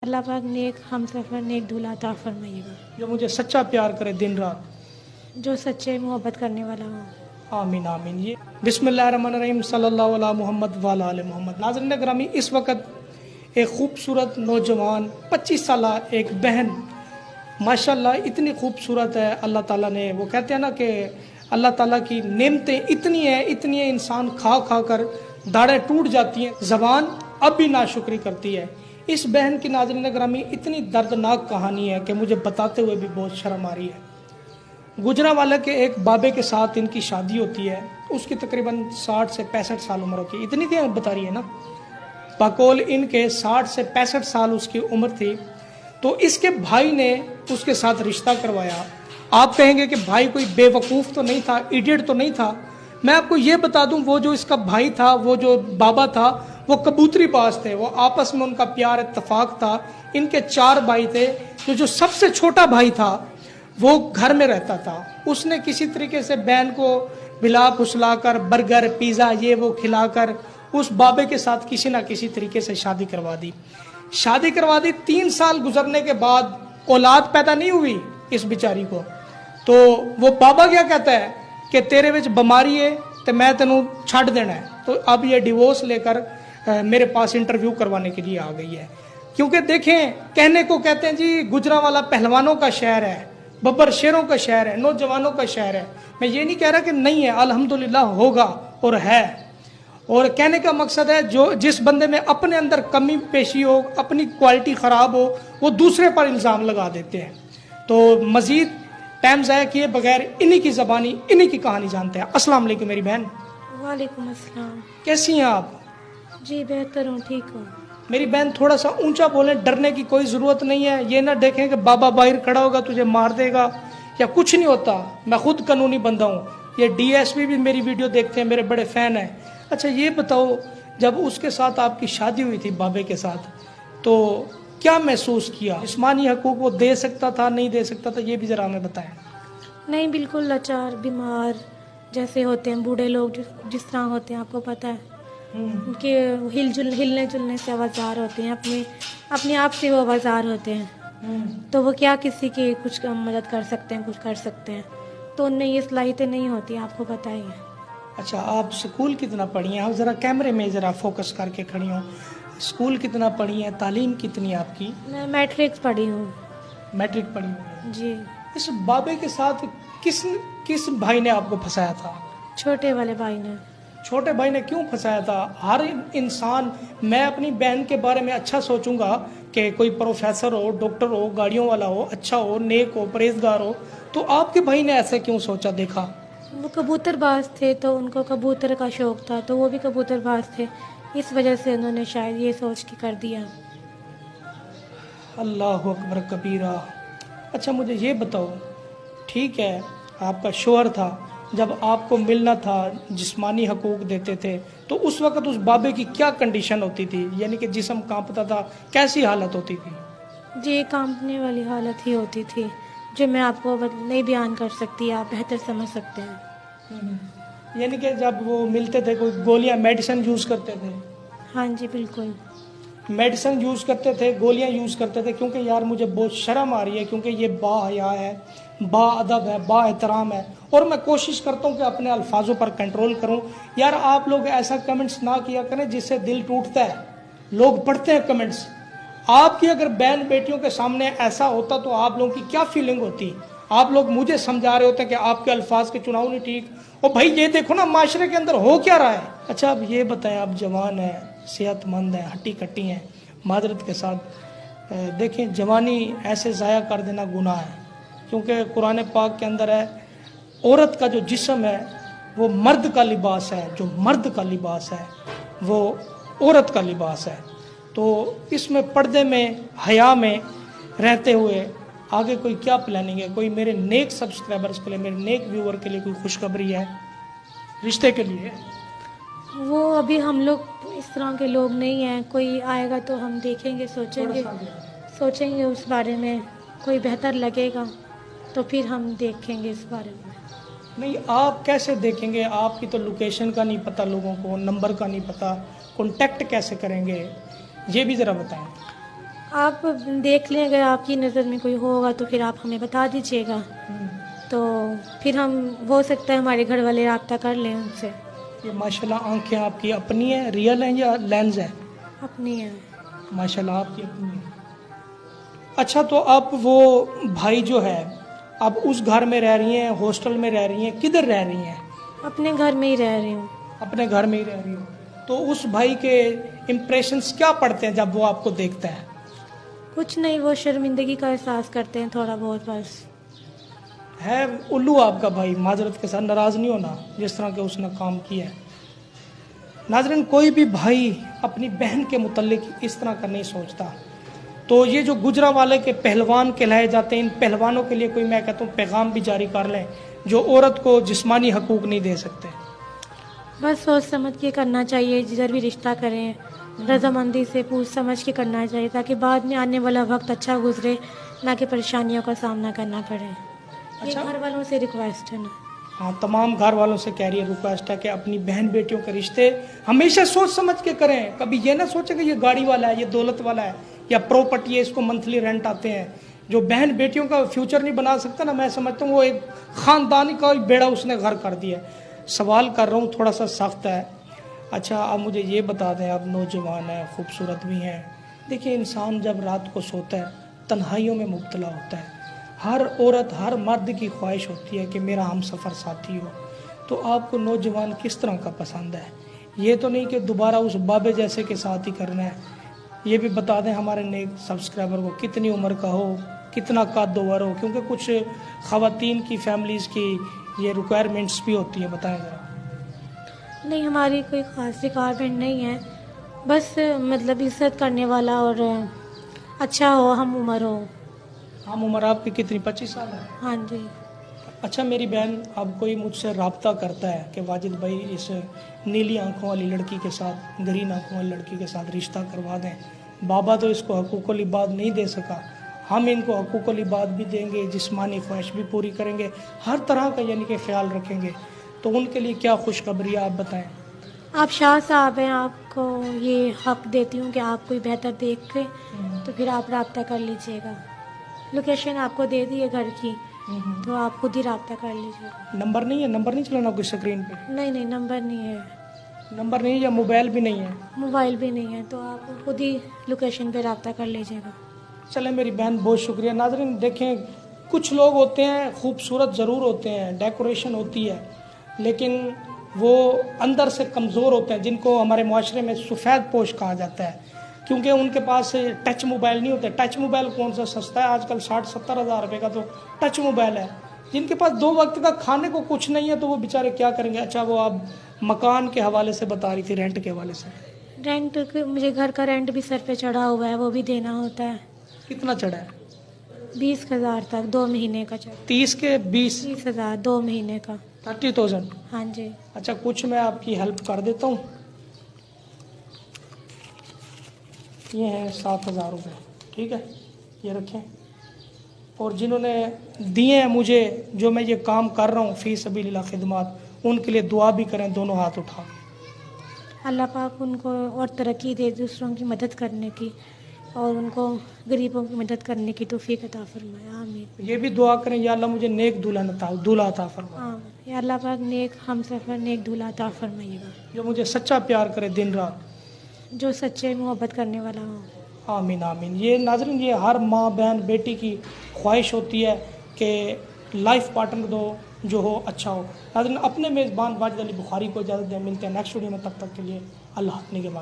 अल्लाह पाक नेक हम सफ़र नेक दूल्हा अता फरमाइएगा, जो मुझे सच्चा प्यार करे दिन रात। जो सच्चे मोहब्बत करने वाला हो। आमीन आमीन। ये बिस्मिल्लाहिर्रहमानिर्रहीम सल्लल्लाहु अला मोहम्मद व अला आले मोहम्मद। नाज़रीन ग्रामी, इस वक्त एक खूबसूरत नौजवान 25 साल एक बहन माशाल्लाह इतनी खूबसूरत है। अल्लाह ताला ने, वो कहते हैं ना कि अल्लाह ताला की नेमतें इतनी है इंसान खा खा कर दाढ़ें टूट जाती हैं, ज़बान अब भी नाशुक्री करती है। इस बहन की नाज़रीन ग्रामी इतनी दर्दनाक कहानी है कि मुझे बताते हुए भी बहुत शर्म आ रही है। गुजरांवाला के एक बाबे के साथ इनकी शादी होती है। उसकी तकरीबन 60 से 65 साल उम्र होती है। इतनी थी बता रही है ना, बकौल इनके 60 से 65 साल उसकी उम्र थी। तो इसके भाई ने उसके साथ रिश्ता करवाया। आप कहेंगे कि भाई कोई बेवकूफ़ तो नहीं था, इडियट तो नहीं था। मैं आपको ये बता दूं, वो जो इसका भाई था, वो जो बाबा था, वो कबूतरी बाज थे। वो आपस में उनका प्यार इत्तेफाक था। इनके 4 भाई थे। जो सबसे छोटा भाई था वो घर में रहता था। उसने किसी तरीके से बहन को बिला फुसलाकर बर्गर पिज़्ज़ा ये वो खिलाकर उस बाबे के साथ किसी ना किसी तरीके से शादी करवा दी। 3 साल गुजरने के बाद औलाद पैदा नहीं हुई इस बेचारी को। तो वो बाबा क्या कहता है कि तेरे विच बीमारी है तो मैं तेनू छड़ देना है। तो अब ये डिवोर्स लेकर मेरे पास इंटरव्यू करवाने के लिए आ गई है। क्योंकि देखें, कहने को कहते हैं जी गुजरांवाला पहलवानों का शहर है, बब्बर शेरों का शहर है, नौजवानों का शहर है। मैं ये नहीं कह रहा कि नहीं है, अल्हम्दुलिल्लाह होगा और है। और कहने का मकसद है जो जिस बंदे में अपने अंदर कमी पेशी हो, अपनी क्वालिटी ख़राब हो, वो दूसरे पर इल्ज़ाम लगा देते हैं। तो मज़ीद टाइम ज़ाया किए बगैर इन्हीं की ज़बानी इन्हीं की कहानी जानते हैं। अस्सलाम वालेकुम मेरी बहन। वालेकुम अस्सलाम। कैसी हैं आप? जी बेहतर हूँ, ठीक हूँ। मेरी बहन थोड़ा सा ऊंचा बोलें, डरने की कोई ज़रूरत नहीं है। ये ना देखें कि बाबा बाहर खड़ा होगा तुझे मार देगा या कुछ नहीं होता। मैं खुद कानूनी बंदा हूँ। ये डीएसपी भी मेरी वीडियो देखते हैं, मेरे बड़े फ़ैन हैं। अच्छा ये बताओ, जब उसके साथ आपकी शादी हुई थी बाबे के साथ, तो क्या महसूस किया? जिस्मानी हकूक़ वो दे सकता था, नहीं दे सकता था, ये भी ज़रा हमें बताएं। नहीं, बिल्कुल लाचार बीमार जैसे होते हैं बूढ़े लोग, जिस तरह होते हैं, आपको पता है कि हिलने जुलने से आवाज़ार होते हैं, अपने आप से वो आवाज़ार होते हैं। तो वो क्या किसी की कुछ मदद कर सकते हैं, कुछ कर सकते हैं? तो उनमें ये सलाहियतें नहीं होती, आपको पता ही है। अच्छा, आप स्कूल कितना पढ़ी हैं? आप ज़रा कैमरे में ज़रा फोकस करके खड़ी हो। स्कूल कितना पढ़ी हैं? तालीम कितनी है आपकी? मैं मैट्रिक्स पढ़ी हूँ। मैट्रिक पढ़ी हुई है जी। इस बाबे के साथ किस भाई ने आपको फंसाया था? छोटे वाले भाई ने। छोटे भाई ने क्यों फंसाया था? हर इंसान, मैं अपनी बहन के बारे में अच्छा सोचूंगा कि कोई प्रोफेसर हो, डॉक्टर हो, गाड़ियों वाला हो, अच्छा हो, नेक हो, परहेजगार हो। तो आपके भाई ने ऐसे क्यों सोचा? देखा वो कबूतरबाज थे तो उनको कबूतर का शौक़ था, तो वो भी कबूतरबाज थे। इस वजह से उन्होंने शायद ये सोच के कर दिया। अल्लाह अकबर कबीरा। अच्छा मुझे ये बताओ, ठीक है आपका शोहर था, जब आपको मिलना था, जिस्मानी हकूक़ देते थे, तो उस वक़्त उस बाबे की क्या कंडीशन होती थी? यानी कि जिस्म कांपता था, कैसी हालत होती थी? जी, कांपने वाली हालत ही होती थी, जो मैं आपको नहीं बयान कर सकती, आप बेहतर समझ सकते हैं। यानी कि जब वो मिलते थे, कोई गोलियां मेडिसिन यूज़ करते थे? हाँ जी बिल्कुल। मेडिसिन यूज़ करते थे, गोलियां यूज़ करते थे? क्योंकि यार मुझे बहुत शर्म आ रही है, क्योंकि ये बाहया है, बाअदब है, बाएहतराम है। और मैं कोशिश करता हूँ कि अपने अल्फाजों पर कंट्रोल करूँ। यार आप लोग ऐसा कमेंट्स ना किया करें जिससे दिल टूटता है। लोग पढ़ते हैं कमेंट्स। आपकी अगर बहन बेटियों के सामने ऐसा होता तो आप लोगों की क्या फीलिंग होती? आप लोग मुझे समझा रहे होते कि आपके अल्फाज के चुनाव नहीं ठीक। और भाई ये देखो ना माशरे के अंदर हो क्या रहा है। अच्छा अब ये बताएं, आप जवान हैं, सेहतमंद हैं, हट्टी कट्टी हैं, माजरत के साथ देखें, जवानी ऐसे ज़ाया कर देना गुनाह है। क्योंकि कुरान पाक के अंदर है, औरत का जो जिस्म है वो मर्द का लिबास है, जो मर्द का लिबास है वो औरत का लिबास है। तो इसमें पर्दे में, हया में रहते हुए आगे कोई क्या प्लानिंग है? कोई मेरे नेक सब्सक्राइबर्स के लिए, मेरे नेक व्यूअर के लिए कोई खुशखबरी है रिश्ते के लिए? वो अभी हम लोग इस तरह के लोग नहीं हैं। कोई आएगा तो हम देखेंगे, सोचेंगे उस बारे में। कोई बेहतर लगेगा तो फिर हम देखेंगे इस बारे में। नहीं, आप कैसे देखेंगे? आपकी तो लोकेशन का नहीं पता लोगों को, नंबर का नहीं पता, कांटेक्ट कैसे करेंगे? ये भी ज़रा बताएं। آپ دیکھ لیں اگر آپ کی نظر میں کوئی ہوگا تو پھر آپ ہمیں بتا دیجیے گا, تو پھر ہم ہو سکتا ہے ہمارے گھر والے رابطہ کر لیں ان سے. یہ ماشاءاللہ آنکھیں آپ کی اپنی ہیں, ریئل ہیں یا لینز ہے؟ اپنی ہے. ماشاءاللہ آپ کی اپنی ہے. اچھا, تو آپ وہ بھائی جو ہے آپ اس گھر میں رہ رہی ہیں, ہاسٹل میں رہ رہی ہیں, کدھر رہ رہی ہیں؟ اپنے گھر میں ہی رہ رہی ہوں. اپنے گھر میں ہی رہ رہی ہوں. تو اس بھائی کے امپریشنز کیا پڑتے ہیں جب وہ آپ کو دیکھتا ہے؟ کچھ نہیں, وہ شرمندگی کا احساس کرتے ہیں تھوڑا بہت بس. ہے الو آپ کا بھائی, معذرت کے ساتھ ناراض نہیں ہونا جس طرح کہ اس نے کام کیا ہے. ناظرین, کوئی بھی بھائی اپنی بہن کے متعلق اس طرح کا نہیں سوچتا. تو یہ جو گجرانوالے کے پہلوان کہلائے جاتے ہیں, ان پہلوانوں کے لیے کوئی میں کہتا ہوں پیغام بھی جاری کر لیں جو عورت کو جسمانی حقوق نہیں دے سکتے. بس سوچ سمجھ کے کرنا چاہیے, جدھر بھی رشتہ کریں رضامندی سے پوچھ سمجھ کے کرنا چاہیے, تاکہ بعد میں آنے والا وقت اچھا گزرے, نہ کہ پریشانیوں کا سامنا کرنا پڑے. یہ اچھا, گھر والوں سے ریکویسٹ ہے نا. ہاں, تمام گھر والوں سے کہہ رہی ہے, ریکویسٹ ہے کہ اپنی بہن بیٹیوں کے رشتے ہمیشہ سوچ سمجھ کے کریں. کبھی یہ نہ سوچیں کہ یہ گاڑی والا ہے, یہ دولت والا ہے, یا پراپرٹی ہے, اس کو منتھلی رینٹ آتے ہیں. جو بہن بیٹیوں کا فیوچر نہیں بنا سکتا نا, میں سمجھتا ہوں وہ ایک خاندانی کا بیڑا اس نے گھر کر دیا. سوال کر رہا ہوں, تھوڑا سا سخت ہے. اچھا, آپ مجھے یہ بتا دیں, آپ نوجوان ہیں, خوبصورت بھی ہیں. دیکھیں, انسان جب رات کو سوتا ہے تنہائیوں میں مبتلا ہوتا ہے. ہر عورت, ہر مرد کی خواہش ہوتی ہے کہ میرا ہم سفر ساتھی ہو. تو آپ کو نوجوان کس طرح کا پسند ہے؟ یہ تو نہیں کہ دوبارہ اس بابے جیسے کے ساتھ ہی کرنا ہے. یہ بھی بتا دیں ہمارے نیک سبسکرائبر کو, کتنی عمر کا ہو, کتنا قد وور ہو, کیونکہ کچھ خواتین کی فیملیز کی یہ ریکوائرمنٹس بھی ہوتی ہیں. بتائیں ذرا. نہیں, ہماری کوئی خاص ریکوائرمنٹ نہیں ہے, بس مطلب عزت کرنے والا اور اچھا ہو, ہم عمر ہو. ہم عمر آپ کی کتنی, 25 سال ہے؟ ہاں جی. اچھا میری بہن, اب کوئی مجھ سے رابطہ کرتا ہے کہ واجد بھائی اس نیلی آنکھوں والی لڑکی کے ساتھ, گرین آنکھوں والی لڑکی کے ساتھ رشتہ کروا دیں. بابا تو اس کو حقوق العباد نہیں دے سکا, ہم ان کو حقوق العباد بھی دیں گے, جسمانی خواہش بھی پوری کریں گے, ہر طرح کا یعنی کہ خیال رکھیں گے. تو ان کے لیے کیا خوشخبری ہے, آپ بتائیں. آپ شاہ صاحب ہیں, آپ کو یہ حق دیتی ہوں کہ آپ کوئی بہتر دیکھ کے تو پھر آپ رابطہ کر لیجئے گا. لوکیشن آپ کو دے دی ہے گھر کی, تو آپ خود ہی رابطہ کر لیجیے گا. نمبر نہیں ہے, نمبر نہیں چلانا کوئی اسکرین پہ؟ نہیں, نمبر نہیں ہے. نمبر نہیں ہے یا موبائل بھی نہیں ہے؟ موبائل بھی نہیں ہے, تو آپ خود ہی لوکیشن پہ رابطہ کر لیجیے گا. چلیں میری بہن, بہت شکریہ. ناظرین دیکھیں, کچھ لوگ ہوتے ہیں خوبصورت ضرور ہوتے ہیں, ڈیکوریشن ہوتی ہے, لیکن وہ اندر سے کمزور ہوتے ہیں, جن کو ہمارے معاشرے میں سفید پوش کہا جاتا ہے, کیونکہ ان کے پاس ٹچ موبائل نہیں ہوتے. ٹچ موبائل کون سا سستا ہے آج کل, 60-70 ہزار روپے کا تو ٹچ موبائل ہے. جن کے پاس 2 وقت کا کھانے کو کچھ نہیں ہے تو وہ بیچارے کیا کریں گے. اچھا, وہ آپ مکان کے حوالے سے بتا رہی تھی, رینٹ کے حوالے سے. رینٹ, مجھے گھر کا رینٹ بھی سر پہ چڑھا ہوا ہے, وہ بھی دینا ہوتا ہے. کتنا چڑھا ہے؟ 20,000 تک 2 مہینے کا چڑھا. 30 کے 20,000 2 مہینے کا. 30,000. ہاں جی. اچھا, کچھ میں آپ کی ہیلپ کر دیتا ہوں. یہ ہیں 7,000 روپے, ٹھیک ہے, یہ رکھیں. اور جنہوں نے دیے ہیں مجھے, جو میں یہ کام کر رہا ہوں فی سبیل اللہ خدمات, ان کے لیے دعا بھی کریں دونوں ہاتھ اٹھا کے. اللہ پاک ان کو اور ترقی دے, دوسروں کی مدد کرنے کی, اور ان کو غریبوں کی مدد کرنے کی توفیق عطا فرمائے. آمین. یہ بھی دعا کریں, یا اللہ مجھے نیک دولہا عطا فرمائے. ہاں, یا اللہ پاک نیک ہم سفر, نیک دولہا عطا فرمائیے گا, جو مجھے سچا پیار کرے دن رات, جو سچے محبت کرنے والا ہو. آمین آمین. یہ ناظرین, یہ ہر ماں بہن بیٹی کی خواہش ہوتی ہے کہ لائف پارٹنر دو جو ہو اچھا ہو. ناظرین, اپنے میزبان واجد علی بخاری کو اجازت دیں, ملتے ہیں نیکسٹ ویڈیو میں, تب تک کے لیے اللہ نگہبان.